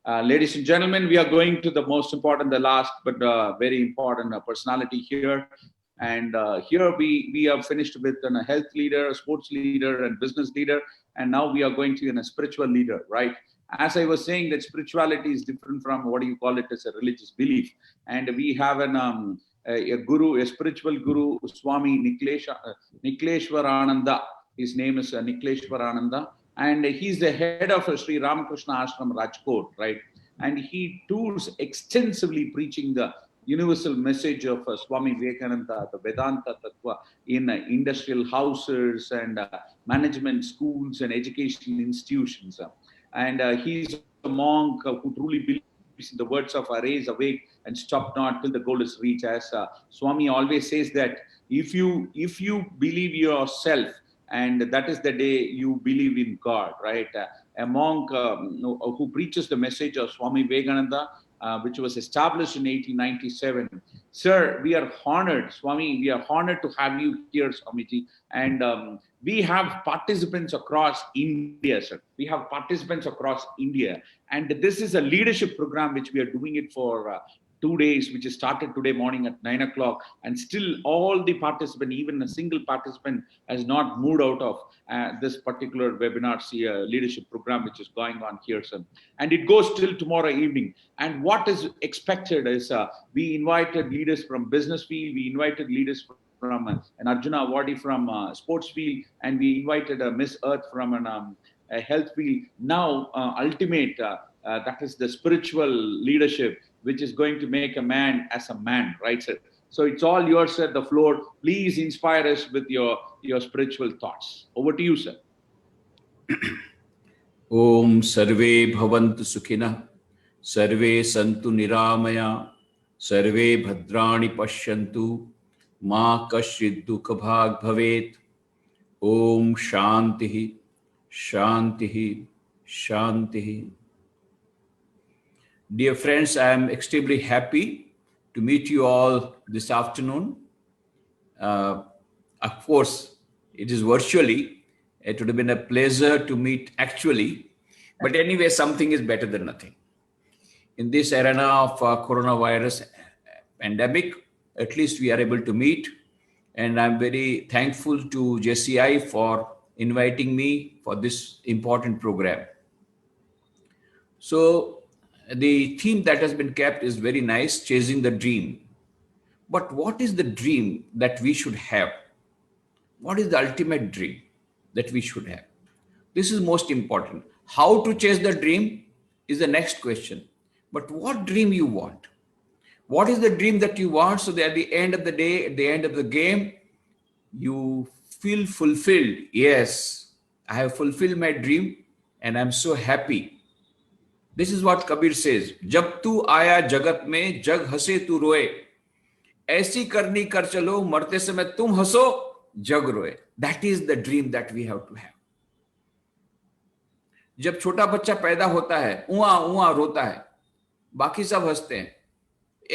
Ladies and gentlemen, we are going to the most important, the last, but very important personality here. And here we have finished with a health leader, a sports leader, and business leader. And now we are going to a spiritual leader, right? As I was saying, that spirituality is different from what do you call it as a religious belief. And we have a guru, a spiritual guru, Swami Nikleshwarananda. His name is Nikleshwarananda. And he's the head of Sri Ramakrishna Ashram Rajkot, right? And he tours extensively preaching the universal message of Swami Vivekananda, the Vedanta Tattva, in industrial houses and management schools and education institutions. And he's a monk who truly believes in the words of "Arise, awake, and stop not till the goal is reached." As Swami always says that if you believe yourself, and that is the day you believe in God, right? A monk who preaches the message of Swami Vivekananda, which was established in 1897. Sir, we are honored, Swami, we are honored to have you here, Swamiji. And we have participants across India, sir. We have participants across India. And this is a leadership program which we are doing it for 2 days, which is started today morning at 9 o'clock. And still all the participants, even a single participant has not moved out of this particular webinar leadership program, which is going on here, sir. And it goes till tomorrow evening. And what is expected is we invited leaders from business field, we invited leaders from an Arjuna Awardee from sports field, and we invited a Miss Earth from a health field. Now, ultimate, that is the spiritual leadership, which is going to make a man as a man, right, sir? So it's all yours, sir, the floor. Please inspire us with your spiritual thoughts. Over to you, sir. Om Sarve Bhavantu Sukhina, Sarve Santu Niramaya, Sarve Bhadrani Pashyantu, Ma Kashid Dukha Bhag Bhavet. Om Shantihi, Shantihi, Shantihi. Dear friends, I am extremely happy to meet you all this afternoon. Of course, it is virtually. It would have been a pleasure to meet actually. But anyway, something is better than nothing. In this arena of coronavirus pandemic, at least we are able to meet. And I'm very thankful to JCI for inviting me for this important program. So, the theme that has been kept is very nice, chasing the dream. But what is the dream that we should have? What is the ultimate dream that we should have? This is most important. How to chase the dream is the next question. But what dream you want? What is the dream that you want so that at the end of the day, at the end of the game, you feel fulfilled? Yes, I have fulfilled my dream and I'm so happy. This is what Kabir says. जब तू आया जगत में जग हंसे तू रोए, ऐसी करनी कर चलो मरते समय तुम हंसो जग रोए. That is the dream that we have to have. जब छोटा बच्चा पैदा होता है, उआ उआ रोता है, बाकी सब हंसते हैं,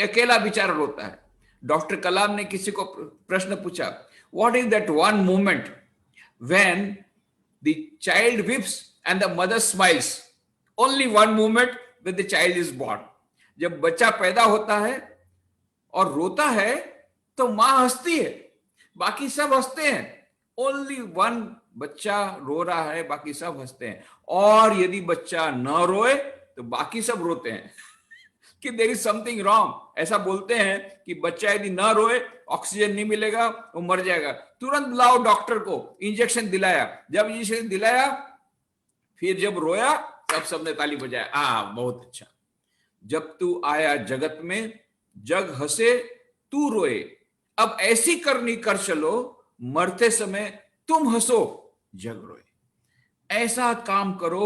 अकेला बेचारा रोता है. डॉक्टर कलाम ने किसी को प्रश्न पूछा, what is that one moment when the child weeps and the mother smiles? Only one moment when the child is born. जब बच्चा पैदा होता है और रोता है तो माँ हंसती है, बाकी सब हंसते हैं. Only one बच्चा रो रहा है, बाकी सब हंसते हैं. और यदि बच्चा न रोए तो बाकी सब रोते हैं कि there is something wrong. ऐसा बोलते हैं कि बच्चा यदि न रोए, ऑक्सीजन नहीं मिलेगा, वो मर जाएगा. तुरंत बुलाओ डॉक्टर को, इंजेक्शन दिलाया. जब इंजेक्शन दिलाया, फिर जब रोया तब सबने ताली बजाया. बहुत अच्छा. जब तू आया जगत में जग हंसे तू रोए, अब ऐसी करनी कर चलो मरते समय तुम हंसो जग रोए. ऐसा काम करो,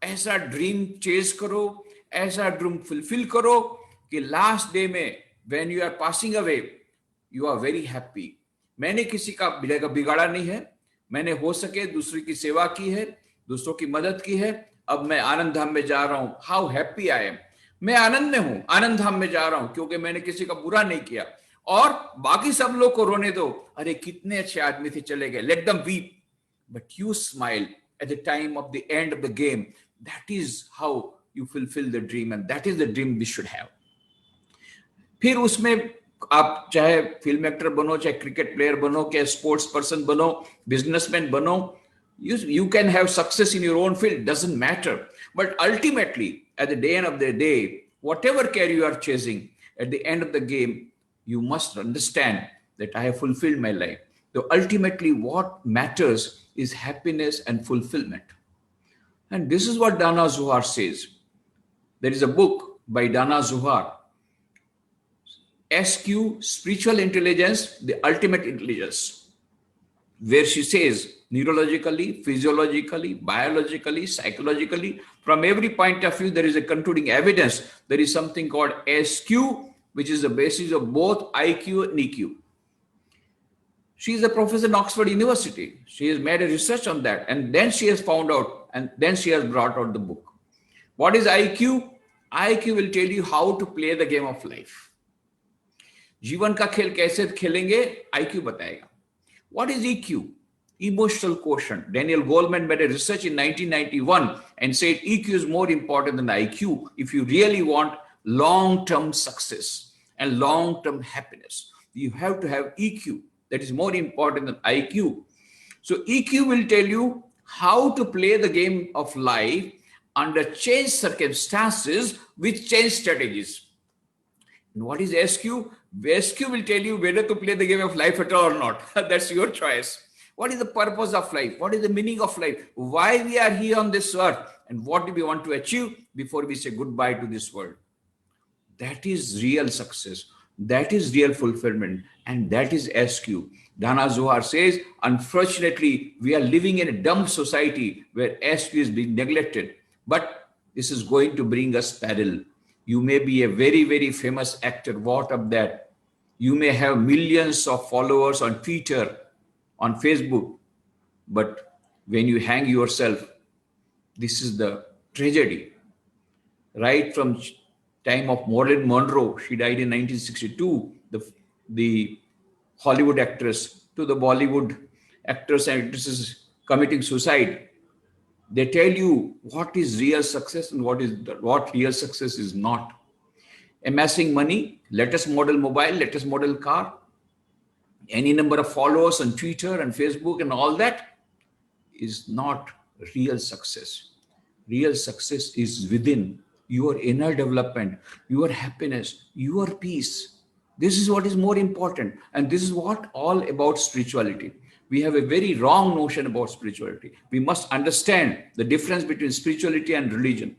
ऐसा ड्रीम चेज करो, ऐसा ड्रीम फुलफिल करो कि लास्ट डे में when you are passing away you are very happy. मैंने किसी का बिगाड़ा नहीं है, मैंने हो सके दूसरे की सेवा की है, दूसरों की मदद की है. अब मैं आनंद धाम में जा रहा हूं. How happy I am. मैं आनंद में हूं, आनंद धाम में जा रहा हूं क्योंकि मैंने किसी का बुरा नहीं किया. और बाकी सब लोग को रोने दो, अरे कितने अच्छे आदमी थे चले गए, let them weep, but you smile at the time of the end of the game. That is how you fulfill the dream, and that is the dream we should have. फिर उसमें आप चाहे फिल्म एक्टर बनो, चाहे cricket player बनो, चाहे sports person बनो, businessman बनो, you can have success in your own field, doesn't matter. But ultimately, at the end of the day, whatever career you are chasing, at the end of the game, you must understand that I have fulfilled my life. So ultimately, what matters is happiness and fulfillment. And this is what Dana Zohar says. There is a book by Dana Zohar, SQ, Spiritual Intelligence, the Ultimate Intelligence, where she says, neurologically, physiologically, biologically, psychologically, from every point of view, there is a concluding evidence. There is something called SQ, which is the basis of both IQ and EQ. She is a professor in Oxford University. She has made a research on that. And then she has found out, and then she has brought out the book. What is IQ? IQ will tell you how to play the game of life. जीवन का खेल कैसे खेलेंगे, IQ बताएगा. What is EQ? Emotional quotient. Daniel Goleman made a research in 1991 and said EQ is more important than IQ if you really want long-term success and long-term happiness. You have to have EQ. That is more important than IQ. So EQ will tell you how to play the game of life under changed circumstances with changed strategies. And what is SQ? SQ will tell you whether to play the game of life at all or not. That's your choice. What is the purpose of life? What is the meaning of life? Why we are here on this earth? And what do we want to achieve before we say goodbye to this world? That is real success. That is real fulfillment. And that is SQ. Dana Zohar says, unfortunately, we are living in a dumb society where SQ is being neglected. But this is going to bring us peril. You may be a very, very famous actor. What of that? You may have millions of followers on Twitter, on Facebook. But when you hang yourself, this is the tragedy. Right from time of Marilyn Monroe, she died in 1962, the Hollywood actress, to the Bollywood actors and actresses committing suicide. They tell you what is real success and what real success is not. Amassing money, latest model mobile, latest model car, any number of followers on Twitter and Facebook and all that is not real success. Real success is within your inner development, your happiness, your peace. This is what is more important. And this is what all about spirituality. We have a very wrong notion about spirituality. We must understand the difference between spirituality and religion.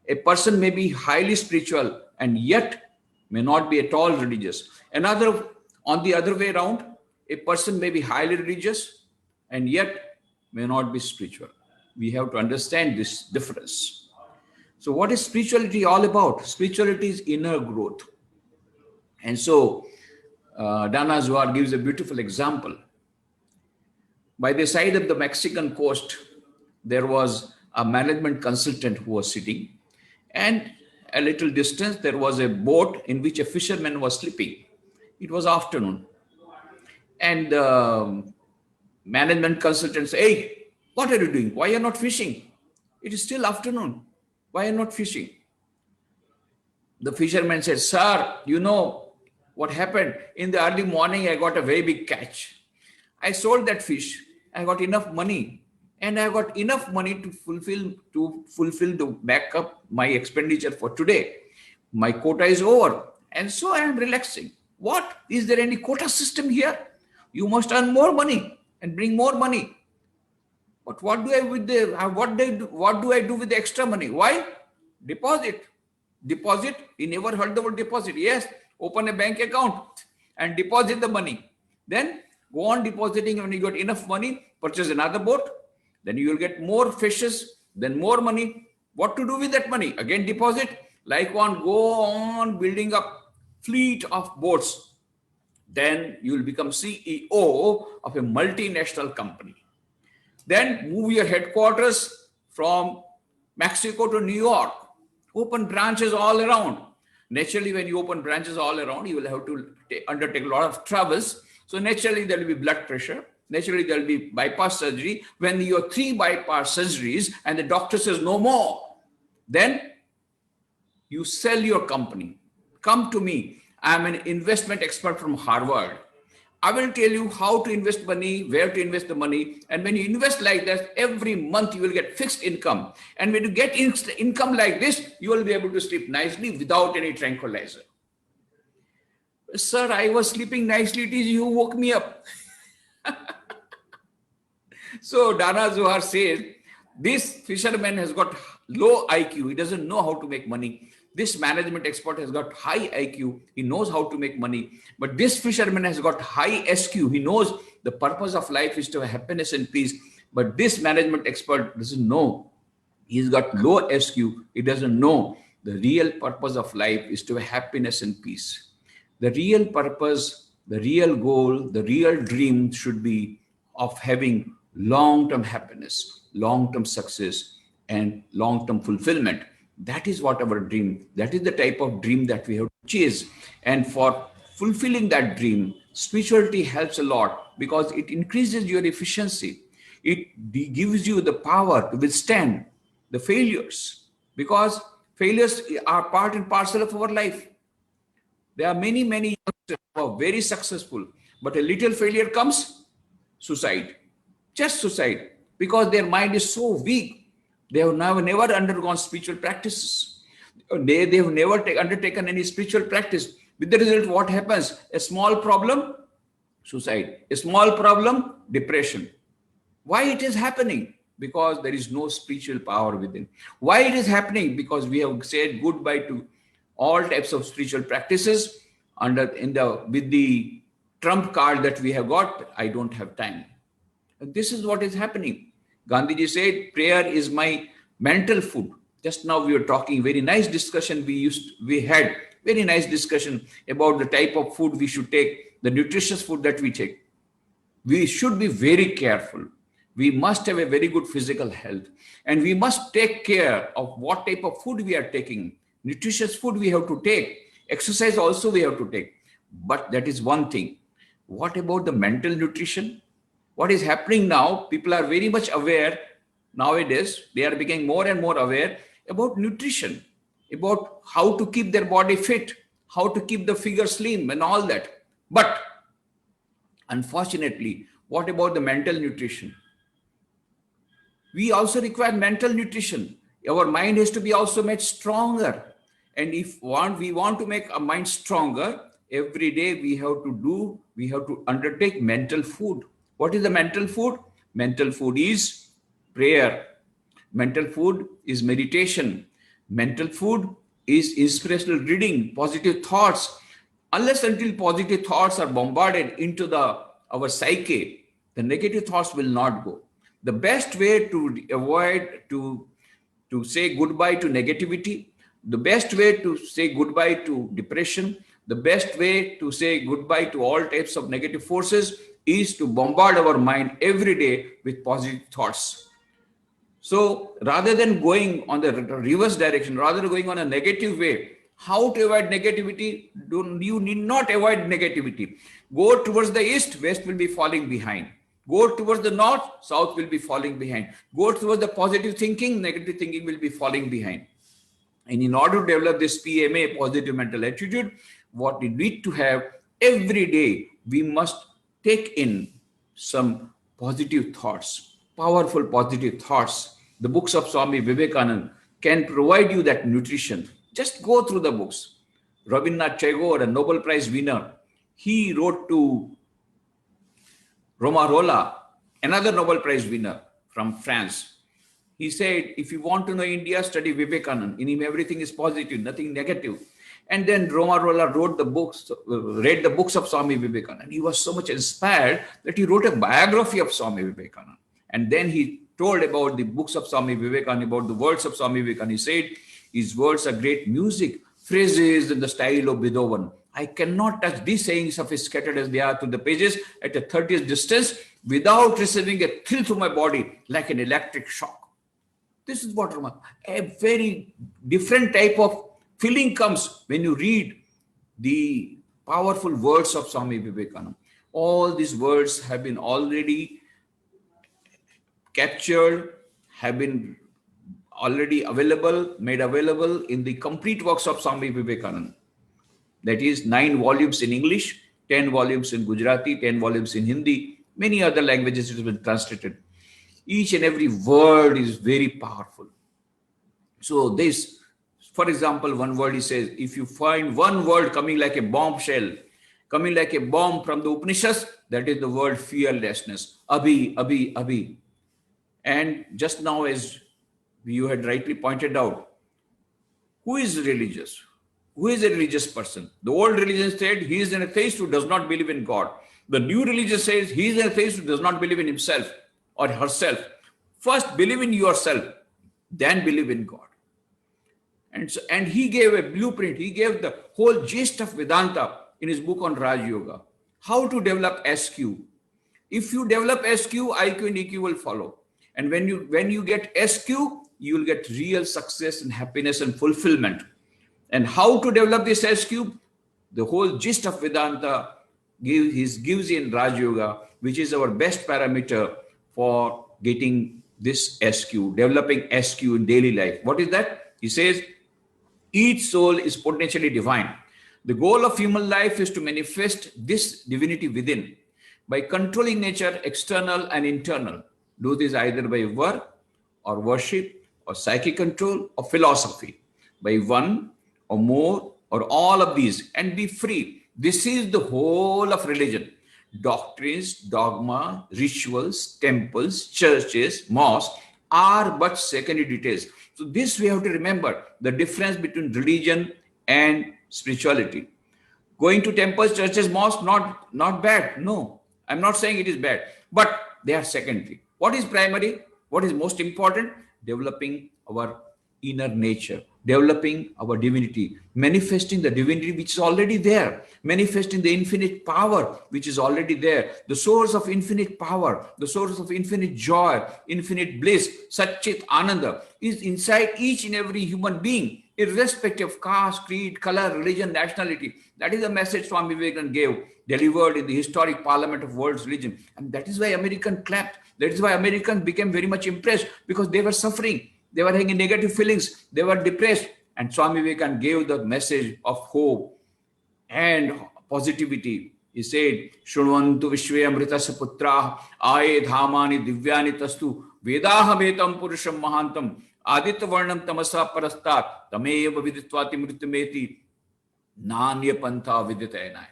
A person may be highly spiritual and yet may not be at all religious. On the other way around, a person may be highly religious and yet may not be spiritual. We have to understand this difference. So what is spirituality all about? Spirituality is inner growth. And so Dana Zohar gives a beautiful example. By the side of the Mexican coast, there was a management consultant who was sitting, and a little distance, there was a boat in which a fisherman was sleeping. It was afternoon. And the management consultant said, "Hey, what are you doing? Why are you not fishing? It is still afternoon. Why are you not fishing?" The fisherman said, "Sir, you know what happened? In the early morning, I got a very big catch. I sold that fish. I got enough money, and I got enough money to fulfill the backup my expenditure for today. My quota is over, and so I am relaxing. What? Is there any quota system here? You must earn more money and bring more money. But what do I do with the extra money? Why? Deposit. Deposit. You never heard the word deposit. Yes, open a bank account and deposit the money. Then go on depositing. When you got enough money, purchase another boat. Then you will get more fishes, then more money. What to do with that money? Again, deposit. Like one, go on building up fleet of boats. Then you will become CEO of a multinational company. Then move your headquarters from Mexico to New York. Open branches all around. Naturally, when you open branches all around, you will have to undertake a lot of travels. So naturally, there will be blood pressure. Naturally, there will be bypass surgery. When you have 3 bypass surgeries and the doctor says no more, then you sell your company. Come to me. I'm an investment expert from Harvard. I will tell you how to invest money, where to invest the money. And when you invest like that, every month you will get fixed income. And when you get income like this, you will be able to sleep nicely without any tranquilizer. Sir, I was sleeping nicely. It is you woke me up. So Dana Zohar says, this fisherman has got low IQ. He doesn't know how to make money. This management expert has got high IQ. He knows how to make money. But this fisherman has got high SQ. He knows the purpose of life is to have happiness and peace. But this management expert doesn't know. He's got low SQ. He doesn't know the real purpose of life is to have happiness and peace. The real purpose, the real goal, the real dream should be of having long-term happiness, long-term success, and long-term fulfillment. That is what our dream, that is the type of dream that we have to chase. And for fulfilling that dream, spirituality helps a lot because it increases your efficiency. It gives you the power to withstand the failures, because failures are part and parcel of our life. There are many youngsters who are very successful, but a little failure comes, suicide, just suicide, because their mind is so weak. They have never undergone spiritual practices. They have never undertaken any spiritual practice. With the result, what happens? A small problem, suicide. A small problem, depression. Why it is happening? Because there is no spiritual power within. Why it is happening? Because we have said goodbye to all types of spiritual practices with the trump card that we have got. I don't have time. And this is what is happening. Gandhiji said, prayer is my mental food. Just now we were talking, very nice discussion we had very nice discussion about the type of food we should take, the nutritious food that we take. We should be very careful. We must have a very good physical health, and we must take care of what type of food we are taking. Nutritious food we have to take. Exercise also we have to take. But that is one thing. What about the mental nutrition? What is happening now, people are very much aware nowadays. They are becoming more and more aware about nutrition, about how to keep their body fit, how to keep the figure slim and all that. But unfortunately, what about the mental nutrition? We also require mental nutrition. Our mind has to be also made stronger. And if we want to make our mind stronger, every day we have to undertake mental food. What is the mental food? Mental food is prayer. Mental food is meditation. Mental food is inspirational reading, positive thoughts. Unless until positive thoughts are bombarded into our psyche, the negative thoughts will not go. The best way to avoid, to say goodbye to negativity, the best way to say goodbye to depression, the best way to say goodbye to all types of negative forces is to bombard our mind every day with positive thoughts. So rather than going on the reverse direction, rather than going on a negative way, how to avoid negativity? You need not avoid negativity. Go towards the east, west will be falling behind. Go towards the north, south will be falling behind. Go towards the positive thinking, negative thinking will be falling behind. And in order to develop this PMA, positive mental attitude, what we need to have every day, we must take in some positive thoughts, powerful positive thoughts. The books of Swami Vivekananda can provide you that nutrition. Just go through the books. Rabindranath Tagore, a Nobel Prize winner, he wrote to Romarola, another Nobel Prize winner from France. He said, if you want to know India, study Vivekananda. In him, everything is positive, nothing negative. And then Romarola read the books of Swami Vivekananda. He was so much inspired that he wrote a biography of Swami Vivekananda. And then he told about the books of Swami Vivekananda, about the words of Swami Vivekananda. He said, his words are great music, phrases in the style of Beethoven. I cannot touch these sayings of his scattered as they are to the pages at a 30th distance without receiving a thrill through my body like an electric shock. This is what a very different type of feeling comes when you read the powerful words of Swami Vivekananda. All these words have been already captured, have been already available, made available in the complete works of Swami Vivekananda. That is 9 volumes in English, 10 volumes in Gujarati, 10 volumes in Hindi, many other languages it has been translated. Each and every word is very powerful. So this, for example, one word he says, if you find one word coming like a bombshell, coming like a bomb from the Upanishads, that is the word fearlessness. Abhi, abhi, abhi. And just now, as you had rightly pointed out, who is religious? Who is a religious person? The old religion said he is an atheist who does not believe in God. The new religion says he is an atheist who does not believe in himself or herself. First, believe in yourself, then believe in God. And he gave a blueprint. He gave the whole gist of Vedanta in his book on Raj Yoga. How to develop SQ. If you develop SQ, IQ and EQ will follow. And when you get SQ, you will get real success and happiness and fulfillment. And how to develop this SQ? The whole gist of Vedanta gives in Raj Yoga, which is our best parameter for getting this SQ, developing SQ in daily life. What is that? He says, each soul is potentially divine. The goal of human life is to manifest this divinity within by controlling nature, external and internal. Do this either by work or worship or psychic control or philosophy, by one or more or all of these, and be free. This is the whole of religion. Doctrines, dogma, rituals, temples, churches, mosques are but secondary details. So this we have to remember, the difference between religion and spirituality. Going to temples, churches, mosques, not bad. No, I'm not saying it is bad, but they are secondary. What is primary? What is most important? Developing our inner nature, developing our divinity, manifesting the divinity which is already there, manifesting the infinite power which is already there, the source of infinite power, the source of infinite joy, infinite bliss, Satchit Ananda is inside each and every human being, irrespective of caste, creed, color, religion, nationality. That is the message Swami Vivekananda gave, delivered in the historic parliament of world's religion. And that is why Americans clapped. That is why Americans became very much impressed, because they were suffering. They were having negative feelings. They were depressed. And Swami Vivekananda gave the message of hope and positivity. He said, Shunvantu Vishwe Amritasya Putra Aye Dhamani Divyani Tastu Vedahametam Purusham Mahantam Aditya Varnam Tamasa Parastat Tameva Viditvati Mritameti Nanya Pantha Viditayanai.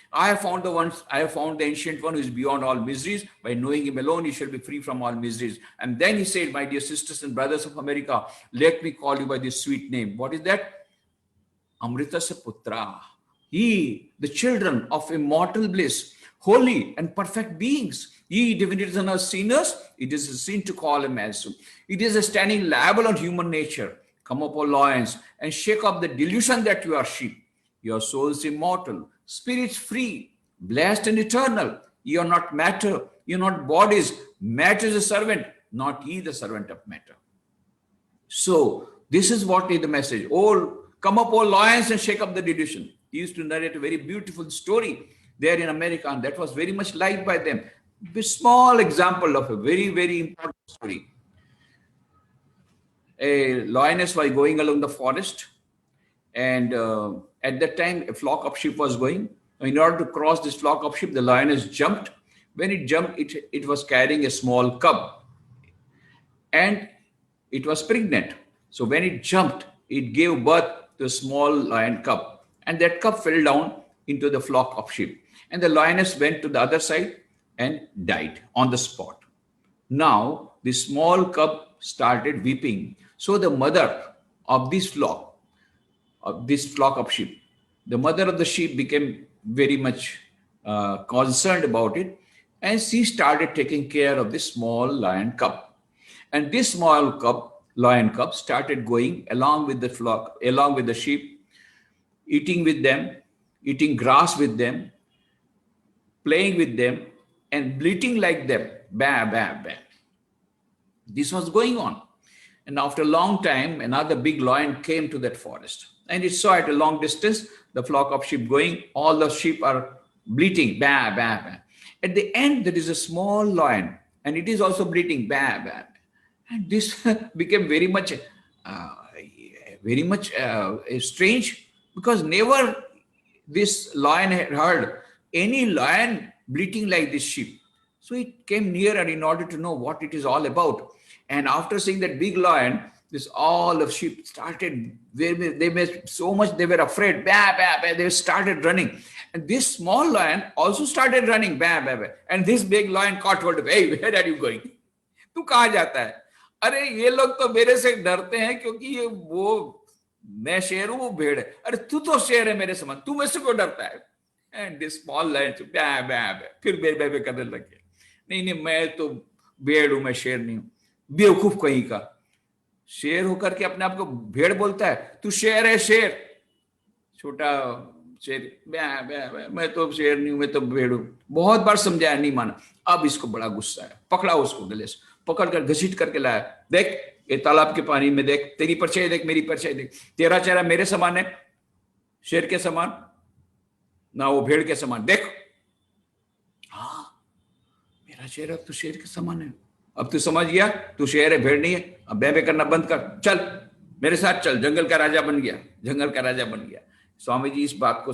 I have found the ancient one who is beyond all miseries. By knowing him alone, you shall be free from all miseries. And then he said, my dear sisters and brothers of America, let me call you by this sweet name. What is that? Amritasya Putra. Ye, the children of immortal bliss, holy and perfect beings. Ye divinities and us sinners, it is a sin to call him as so. It is a standing libel on human nature. Come up, O lions, and shake off the delusion that you are sheep. Your souls immortal, spirits free, blessed and eternal. You are not matter, you are not bodies. Matter is a servant, not ye the servant of matter. So this is what is the message. Oh, come up, O lions, and shake up the delusion. He used to narrate a very beautiful story there in America, and that was very much liked by them. A small example of a very, very important story. A lioness was going along the forest, and at that time, a flock of sheep was going. In order to cross this flock of sheep, the lioness jumped. When it jumped, it was carrying a small cub. And it was pregnant. So when it jumped, it gave birth to a small lion cub. And that cub fell down into the flock of sheep. And the lioness went to the other side and died on the spot. Now, the small cub started weeping. So the mother of this flock of sheep, the mother of the sheep became very much concerned about it, and she started taking care of this small lion cub. And this small lion cub started going along with the flock, along with the sheep, eating with them, eating grass with them, playing with them, and bleating like them. Bah, bah, bah. This was going on. And after a long time, another big lion came to that forest. And it saw at a long distance the flock of sheep going. All the sheep are bleating, bah, bah, bah. At the end, there is a small lion, and it is also bleating, bah, bah, bah. And this became very much very much strange, because never this lion had heard any lion bleating like this sheep. So it came nearer in order to know what it is all about. And after seeing that big lion, this all of sheep started, they were so much, they were afraid, bah, bah, bah, they started running. And this small lion also started running, bah, bah, bah. And this big lion caught hold of, hey, where are you going? तू कहाँ जाता है? अरे ये लोग तो मेरे से डरते हैं क्योंकि ये वो मैं शेर हूं, वो भेड़ है. अरे तू तो शेर है मेरे समान, तू मुझसे क्यों डरता है? एंड दिस स्मॉल लायन फिर बे करने लग गया. नहीं, मैं तो भेड़ हूं, मैं शेर नहीं हूं. बेवकूफ कहीं का. शेर होकर के अपने आप को भेड़ बोलता है. तू शेर है, शेर. छोटा शेर, मैं तो शेर नहीं हूं, मैं तो भेड़ हूं. बहुत बार समझाया, नहीं माना. अब इसको बड़ा गुस्सा है. पकड़ा उसको, गले से पकड़ कर घसीट करके लाया. देख ये तालाब के पानी में देख, तेरी परछाई देख, मेरी परछाई देख. तेरा चेहरा मेरे समान है, शेर के समान ना, वो भेड़ के समान. देख, हाँ मेरा चेहरा तो शेर के समान है. अब तू समझ गया, तू शेर है, भेड़ नहीं है. अब बे करना बंद कर, चल मेरे साथ चल. जंगल का राजा बन गया, जंगल का राजा बन गया. स्वामी जी इस बात को,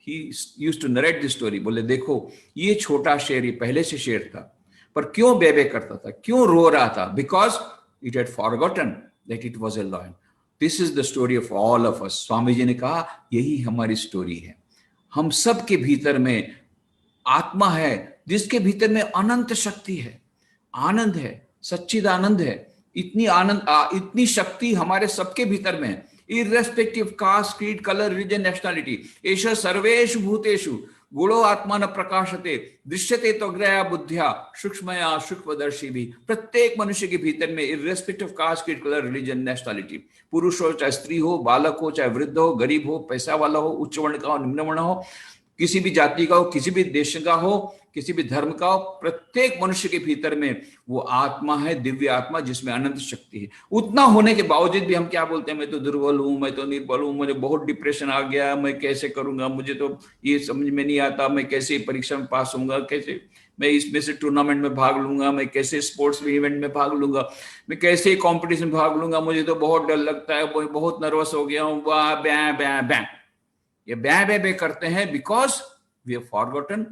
he used to narrate this story. बोले देखो ये छोटा शेर, ये पहले से शेर था, पर क्यों बे करता था, क्यों रो रहा था? Because it had forgotten that it was a lion. This is the story of all of us. Swami ji ने कहा यही हमारी स्टोरी है. हम सब के भीतर में आत्मा है, जिसके भीतर में अनंत शक्ति है, आनंद है, सच्चिदानंद है. इतनी आनंद, इतनी शक्ति हमारे सबके भीतर में है. Irrespective caste, creed, colour, religion, nationality. एष सर्वेषु भूतेषु गुणो आत्मान प्रकाशते दृश्यते तो ग्रया बुद्धिया सूक्ष्मया सूक्ष्मदर्शी भी. प्रत्येक मनुष्य के भीतर में irrespective caste, creed, colour, religion, nationality, पुरुष हो चाहे स्त्री हो, बालक हो चाहे वृद्ध हो, गरीब हो, पैसा वाला हो, उच्च वर्ण का हो, निम्न वर्ण हो, किसी भी जाति का हो, किसी भी देश का हो, किसी भी धर्म का हो, प्रत्येक मनुष्य के भीतर में वो आत्मा है, दिव्य आत्मा, जिसमें अनंत शक्ति है. उतना होने के बावजूद भी हम क्या बोलते हैं, मैं तो दुर्बल हूं, मैं तो निर्बल हूं, मुझे बहुत डिप्रेशन आ गया, मैं कैसे करूंगा, मुझे तो ये समझ में नहीं आता, मैं कैसे परीक्षा में पास होऊंगा, कैसे मैं इसमें से टूर्नामेंट में भाग लूंगा, मैं कैसे स्पोर्ट्स इवेंट में भाग लूंगा, मैं कैसे कॉम्पिटिशन में भाग लूंगा, मुझे तो बहुत डर लगता है, बहुत नर्वस हो गया हूँ. ये बे करते हैं बिकॉज वी हैव फॉरगॉटन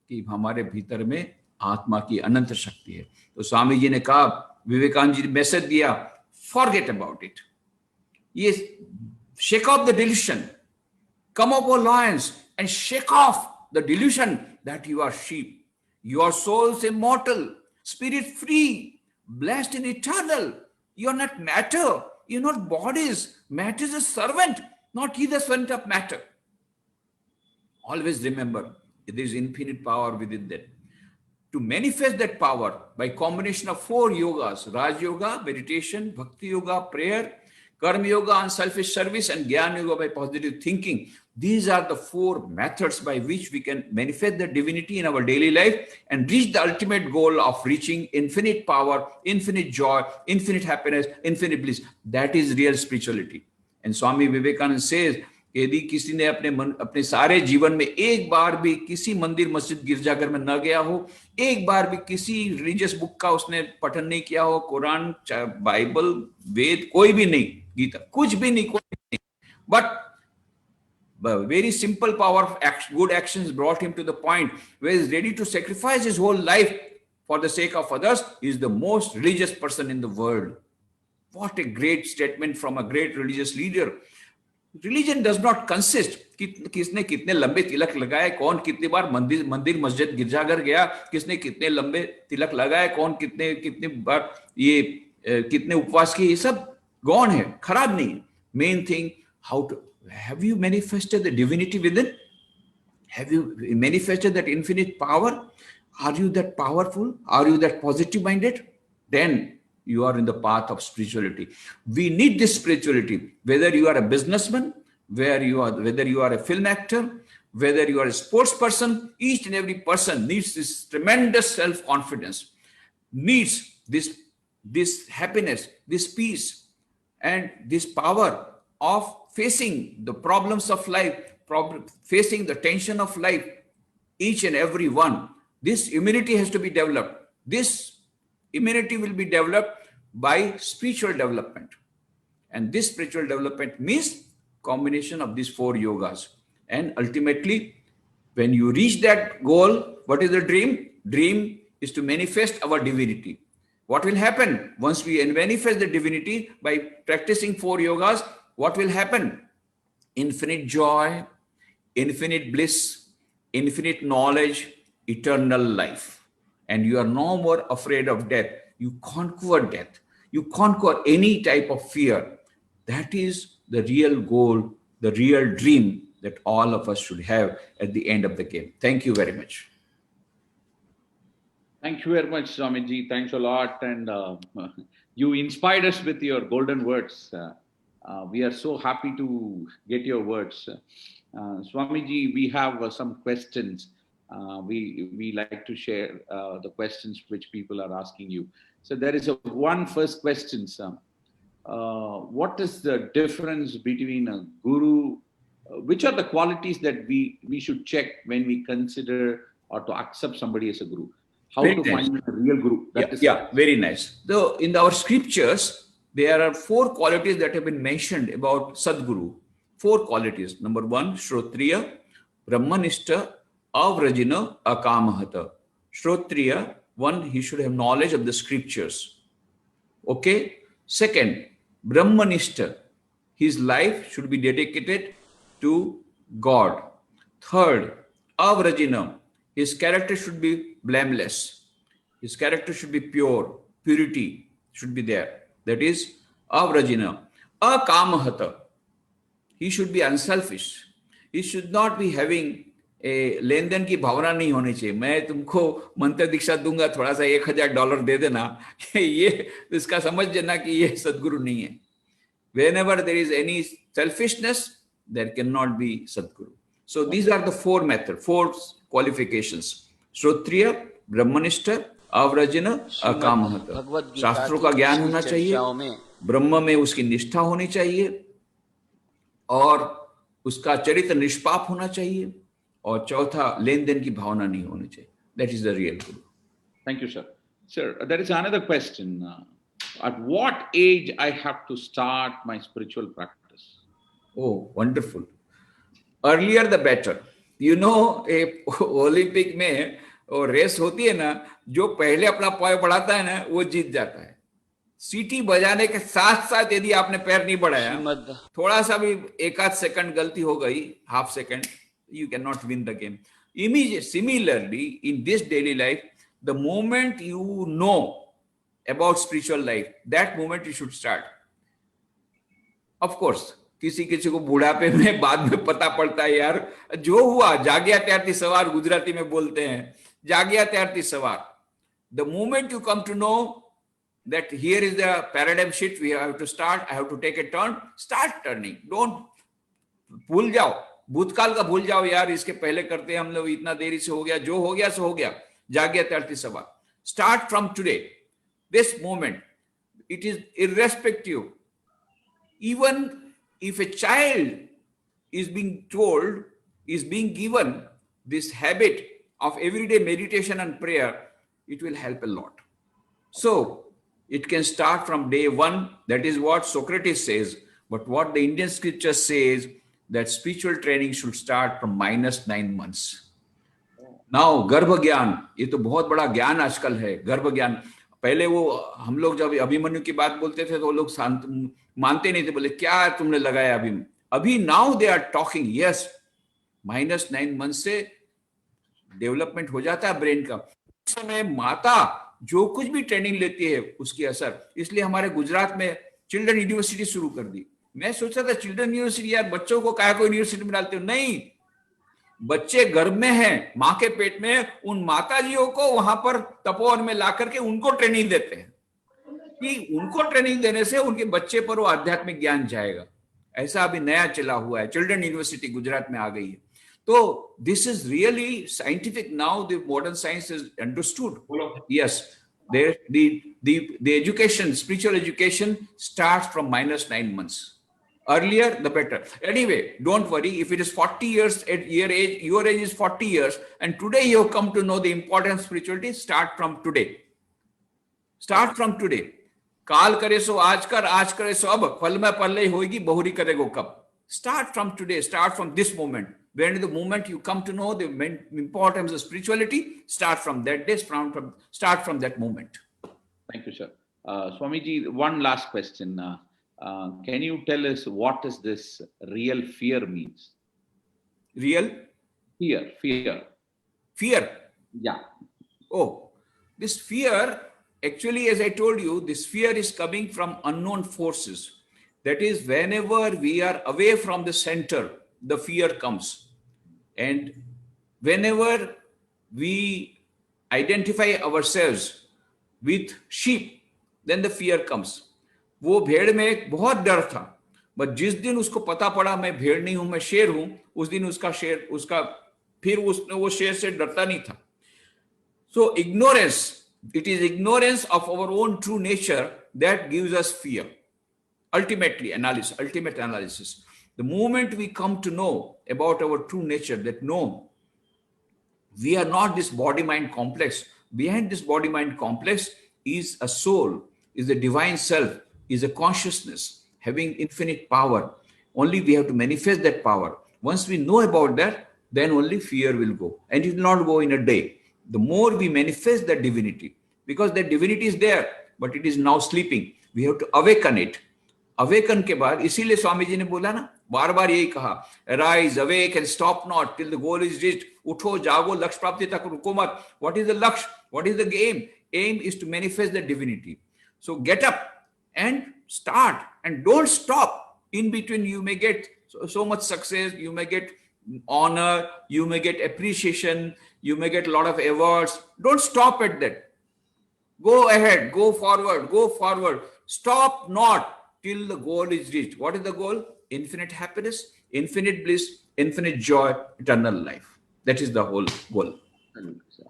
कि हमारे भीतर में आत्मा की अनंत शक्ति है. तो स्वामी जी ने कहा, विवेकानंद जी ने मैसेज दिया, फॉरगेट अबाउट इट. ये shake off the delusion, come up O lions and shake off the delusion that you are sheep. Your souls immortal, spirit free, blessed in eternal. You are not matter, you are not bodies. Matter is a servant, not he the servant of matter. Always remember, there is infinite power within that. To manifest that power by combination of 4 yogas, Raj Yoga, meditation, Bhakti Yoga, prayer, Karma Yoga, unselfish service, and Gyan Yoga by positive thinking. These are the 4 methods by which we can manifest the divinity in our daily life and reach the ultimate goal of reaching infinite power, infinite joy, infinite happiness, infinite bliss. That is real spirituality. And Swami Vivekananda says, यदि किसी ने अपने सारे जीवन में एक बार भी किसी मंदिर, मस्जिद, गिरजाघर में न गया हो, एक बार भी किसी रिलीजियस बुक का उसने पठन नहीं किया हो, कुरान, बाइबल, वेद, कोई भी नहीं, गीता, कुछ भी नहीं, कोई भी नहीं, but very simple power of good actions brought him to the point where he is ready to sacrifice his whole life for the sake of others. He is the most religious person in the world. What a great statement from a great religious leader. Religion does not consist किसने कितने लंबे तिलक लगाए, कौन कितनी बार मंदिर मस्जिद गिरजाघर गया, किसने कितने लंबे तिलक लगाए, कौन कितने बार ये कितने उपवास किए, ये सब गौण है, खराब नहीं. Main thing, how to have you manifested the divinity within? Have you manifested that infinite power? Are you that powerful? Are you that positive minded? Then you are in the path of spirituality. We need this spirituality, whether you are a businessman, whether you are a film actor, whether you are a sports person. Each and every person needs this tremendous self-confidence, needs this happiness, this peace, and this power of facing the problems of life, facing the tension of life, each and every one. This immunity has to be developed. This immunity will be developed by spiritual development. And this spiritual development means combination of these 4 yogas. And ultimately, when you reach that goal, what is the dream? Dream is to manifest our divinity. What will happen once we manifest the divinity by practicing 4 yogas? What will happen? Infinite joy, infinite bliss, infinite knowledge, eternal life. And you are no more afraid of death. You conquer death. You conquer any type of fear. That is the real goal, the real dream that all of us should have at the end of the game. Thank you very much. Thank you very much, Swamiji. Thanks a lot. And you inspired us with your golden words. We are so happy to get your words. Swamiji, we have some questions. We like to share the questions which people are asking you. So there is one first question, sir. What is the difference between a guru? Which are the qualities that we should check when we consider or to accept somebody as a guru? How Very to nice. find a real guru? Very nice. So in our scriptures, there are 4 qualities that have been mentioned about Sadguru. 4 qualities. Number 1, Shrotriya, Brahmanishta, Avrajina, Akamahata. Shrotriya, 1, he should have knowledge of the scriptures. Okay. Second, Brahmanishta, his life should be dedicated to God. Third, Avrajina, his character should be blameless. His character should be pure. Purity should be there. That is Avrajina. Akamahata, he should be unselfish. He should not be having a लेन-देन की भावना नहीं होनी चाहिए. मैं तुमको मंत्र दीक्षा दूंगा, थोड़ा सा $1000 दे देना, ये इसका समझ लेना कि ये सदगुरु नहीं है. Whenever there is any selfishness, there cannot be Sadguru. So these are the 4 methods, 4 qualifications. Shrotriya, Brahmanishta, Avrajana, Akamahata. शास्त्रों का ज्ञान होना चाहिए, ब्रह्म में उसकी निष्ठा होनी चाहिए, और उसका चरित्र निष्पाप होना चाहिए, और चौथा लेन देन की भावना नहीं होनी चाहिए. That is the real guru. Thank you, sir. Sir, there is another question. At what age I have to start my spiritual practice? Oh, wonderful. Earlier the better. You know, a Olympic में वो race होती है ना, जो पहले अपना पैर बढ़ाता है ना, वो जीत जाता है. सीटी बजाने के साथ साथ यदि आपने पैर नहीं बढ़ाया, थोड़ा सा भी 1-8 सेकंड गलती हो गई, half second, you cannot win the game. Similarly, in this daily life, the moment you know about spiritual life, that moment you should start. Of course, किसी को बुढ़ापे में बाद में पता पड़ता है, यार जो हुआ जाग्या त्यारती सवार गुजराती में बोलते हैं, जाग्या त्यारती सवार. The moment you come to know that here is the paradigm shift, we have to start, I have to take a turn, start turning. Don't भूल जाओ, भूतकाल का भूल जाओ, यार इसके पहले करते हम लोग, इतना देरी से हो गया, जो हो गया सो हो गया. जाग्या त्यारती सवार. Start from today. This moment, it is irrespective. Even if a child is being told, is being given this habit of everyday meditation and prayer, it will help a lot. So it can start from day 1. That is what Socrates says. But what the Indian scripture says, that spiritual training should start from -9 months. Now, गर्भ ज्ञान, ये तो बहुत बड़ा ज्ञान आजकल है. गर्भ ज्ञान, पहले वो हम लोग जब अभिमन्यु की बात बोलते थे तो लोग मानते नहीं थे, बोले क्या तुमने लगाया अभी now they are talking. Yes, -9 month से डेवलपमेंट हो जाता है ब्रेन का. उस समय माता जो कुछ भी ट्रेनिंग लेती है उसकी असर, इसलिए हमारे गुजरात में चिल्ड्रन यूनिवर्सिटी शुरू कर दी. मैं सोचा था चिल्ड्रन यूनिवर्सिटी, यार बच्चों को काहे को यूनिवर्सिटी में डालते हो? नहीं, बच्चे गर्भ में हैं, माँ के पेट में, उन माताजियों को वहां पर तपोवन में ला करके उनको ट्रेनिंग देते हैं कि उनको ट्रेनिंग देने से उनके बच्चे पर वो आध्यात्मिक ज्ञान जाएगा. ऐसा अभी नया चला हुआ है, चिल्ड्रन यूनिवर्सिटी गुजरात में आ गई है. तो this is really scientific. Now the modern science is understood. Yes, the education, spiritual education starts from -9 months. Earlier the better. Anyway, don't worry if it is 40 years at your age is 40 years, and today you have come to know the importance of spirituality. Start from today. काल करे सो आज करे सो अब, फल में पल्ले होगी बहुरी करेगो कब. Start from today, start from this moment. When the moment you come to know the importance of spirituality, start from that day, start from that moment. Thank you, sir. Swamiji, one last question. Can you tell us what is this real fear means? Real Fear. Yeah. Oh, this fear, actually, as I told you, this fear is coming from unknown forces. That is, whenever we are away from the center, the fear comes. And whenever we identify ourselves with sheep, then the fear comes. वो भेड़ में एक बहुत डर था, but जिस दिन उसको पता पड़ा मैं भेड़ नहीं हूं, मैं शेर हूं, उस दिन फिर उसने वो शेर से डरता नहीं था. So ignorance, it is ignorance of our own true nature that gives us fear. Ultimate analysis. The moment we come to know about our true nature, that no, we are not this body-mind complex. Behind this body-mind complex is a soul, is a divine self, is a consciousness having infinite power. Only we have to manifest that power. Once we know about that, then only fear will go. And it will not go in a day. The more we manifest that divinity, because that divinity is there, but it is now sleeping. We have to awaken it. Awaken के बाद, इसीलिए स्वामी जी ने बोला ना, बार बार यही कहा, rise, awake and stop not till the goal is reached. उठो, जागो, लक्ष्य प्राप्ति तक रुको मत. What is the laksh? What is the aim? Aim is to manifest the divinity. So get up and start, and don't stop. In between, you may get so much success, you may get honor, you may get appreciation, you may get a lot of awards. Don't stop at that. Go ahead, go forward. Stop not till the goal is reached. What is the goal? Infinite happiness, infinite bliss, infinite joy, eternal life. That is the whole goal.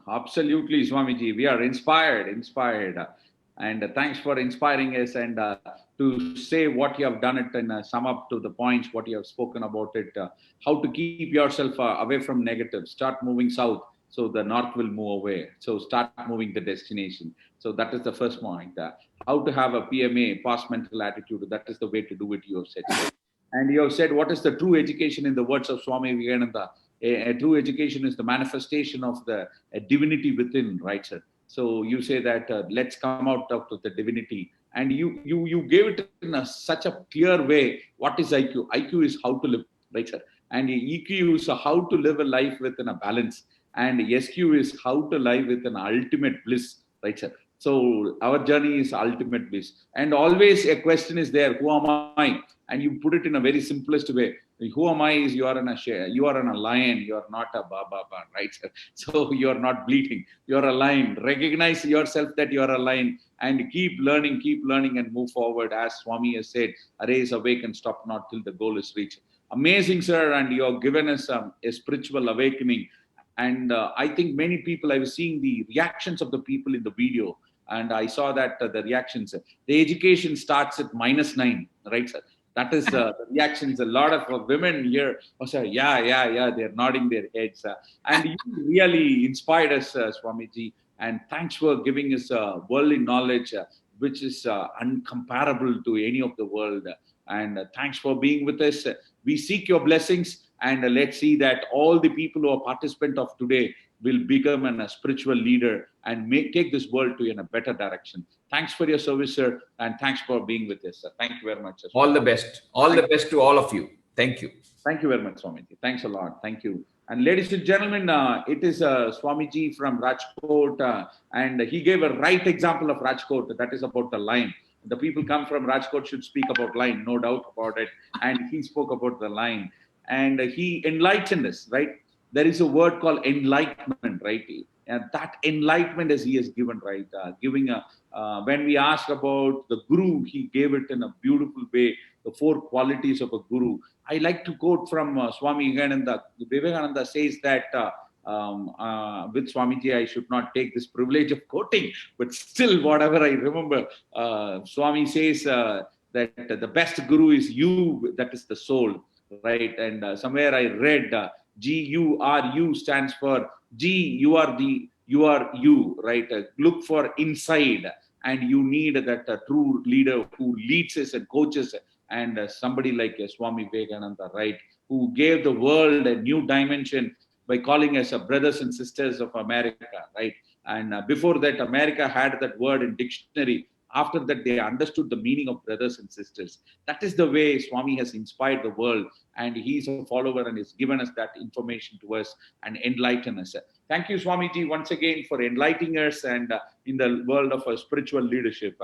Absolutely, Swamiji. We are inspired. And thanks for inspiring us, and to say what you have done it and sum up to the points, what you have spoken about it, how to keep yourself away from negative, start moving south, so the north will move away. So start moving the destination. So that is the first point. How to have a PMA, past mental attitude, that is the way to do it, you have said. And you have said, what is the true education in the words of Swami Vivekananda? A true education is the manifestation of the divinity within, right, sir? So you say that let's come out of the divinity, and you gave it in such a clear way. What is IQ? IQ is how to live, right, sir? And EQ is how to live a life within a balance, and SQ is how to live with an ultimate bliss, right, sir? So our journey is ultimate bliss, and always a question is there: who am I? And you put it in a very simplest way. Who am I? Is you are in a share. You are in a lion. You are not a baba, right, sir? So you are not bleating. You are a lion. Recognize yourself that you are a lion, and keep learning, and move forward. As Swami has said, arise, awake, and stop not till the goal is reached. Amazing, sir, and you have given us a spiritual awakening. And I think many people, I was seeing the reactions of the people in the video, and I saw that the reactions, the education starts at -9, right, sir? That is the reactions. A lot of women here, say, yeah, they're nodding their heads. And you really inspired us, Swamiji. And thanks for giving us worldly knowledge, which is uncomparable to any of the world. And thanks for being with us. We seek your blessings, and let's see that all the people who are participant of today will become a spiritual leader and take this world to in a better direction. Thanks for your service, sir, and thanks for being with us, sir. Thank you very much, sir. All the best. All the best to all of you. Thank you. Thank you very much, Swamiji. Thanks a lot. Thank you. And ladies and gentlemen, it is Swamiji from Rajkot, and he gave a right example of Rajkot. That is about the lion. The people come from Rajkot should speak about lion, no doubt about it. And he spoke about the lion, and he enlightened us, right? There is a word called enlightenment, right? And that enlightenment as he has given, right? When we ask about the guru, he gave it in a beautiful way, the 4 qualities of a guru. I like to quote from Swami Vivekananda. Vivekananda says that, with Swamiji, I should not take this privilege of quoting, but still, whatever I remember, Swami says that the best guru is you, that is the soul, right? And somewhere I read, GURU stands for G, you are you, right? Look for inside, and you need that true leader who leads us and coaches, and somebody like Swami Vivekananda, right, who gave the world a new dimension by calling us brothers and sisters of America, right? And before that, America had that word in dictionary. After that, they understood the meaning of brothers and sisters. That is the way Swami has inspired the world, and he's a follower and has given us that information to us and enlighten us. Thank you, Swamiji, once again for enlightening us and in the world of spiritual leadership.